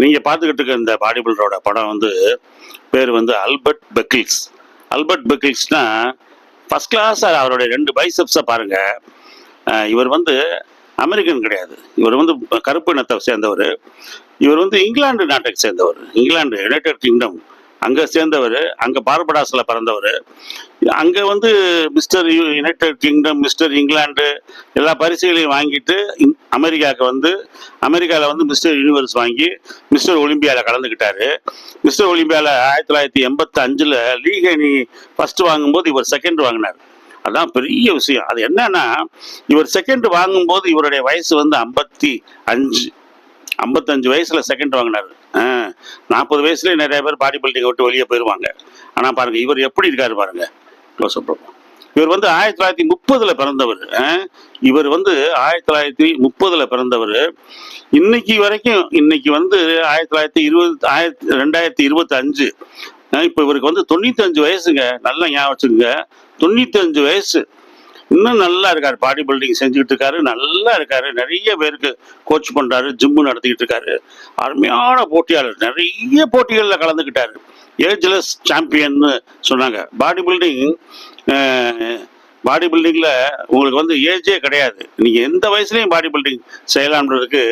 நீங்கள் பார்த்துக்கிட்டு இருக்க இந்த பாடி பில்டரோட படம் வந்து பேர் வந்து ஆல்பர்ட் பெக்கில்ஸ். ஆல்பர்ட் பெக்கில்ஸ்னா ஃபர்ஸ்ட் கிளாஸாக அவருடைய 2 பைசப்ஸை பாருங்கள். இவர் வந்து அமெரிக்கன் கிடையாது, இவர் வந்து கருப்பு இனத்தை சேர்ந்தவர். இவர் வந்து இங்கிலாந்து நாட்டை சேர்ந்தவர், இங்கிலாந்து யுனைடெட் கிங்டம் அங்கே சேர்ந்தவர். அங்கே பார்படாஸில் பிறந்தவர். அங்கே வந்து mister United kingdom, mister England எல்லா பரிசுகளையும் வாங்கிட்டு அமெரிக்காவுக்கு வந்து அமெரிக்காவில் வந்து மிஸ்டர் யூனிவர்ஸ் வாங்கி மிஸ்டர் ஒலிம்பியாவில் கலந்துக்கிட்டாரு. மிஸ்டர் ஒலிம்பியாவில் 1985 லீக் அணி ஃபர்ஸ்ட் வாங்கும்போது இவர் செகண்ட் வாங்கினார். அதான் பெரிய விஷயம். அது என்னன்னா, இவர் செகண்ட் வாங்கும்போது இவருடைய வயசு வந்து 55 வயசுல செகண்ட் வாங்கினார். 40 வயசுலேயே நிறைய பேர் பாடி பில்டிங்கை விட்டு வெளியே போயிடுவாங்க. ஆனால் பாருங்க இவர் எப்படி இருக்காரு பாருங்க. Close up. இவர் வந்து 1930 பிறந்தவர். இவர் வந்து 1930 பிறந்தவர். இன்னைக்கு வரைக்கும், இன்னைக்கு வந்து 2025, இப்போ இவருக்கு வந்து 95 வயசுங்க. நல்லா ஞாபகம் வச்சுங்க, 95 வயசு. இன்னும் நல்லா இருக்காரு, பாடி பில்டிங் செஞ்சுக்கிட்டு இருக்காரு, நல்லா இருக்காரு. நிறைய பேருக்கு கோச் பண்றாரு, ஜிம்மு நடத்திக்கிட்டு இருக்காரு. அருமையான போட்டியாளர், நிறைய போட்டிகளில் கலந்துக்கிட்டாரு. ஏஜ்லெஸ் சாம்பியன்னு சொன்னாங்க. பாடி பில்டிங்கில் உங்களுக்கு வந்து ஏஜே கிடையாது. நீங்கள் எந்த வயசுலையும் பாடி பில்டிங் செய்யலாம்ன்றதுக்கு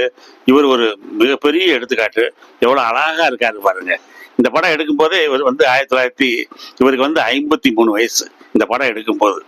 இவர் ஒரு மிகப்பெரிய எடுத்துக்காட்டு. எவ்வளோ அழகாக இருக்காரு பாருங்க. இந்த படம் எடுக்கும் போதே இவர் வந்து இவருக்கு வந்து 53 வயசு இந்த படம் எடுக்கும் போது.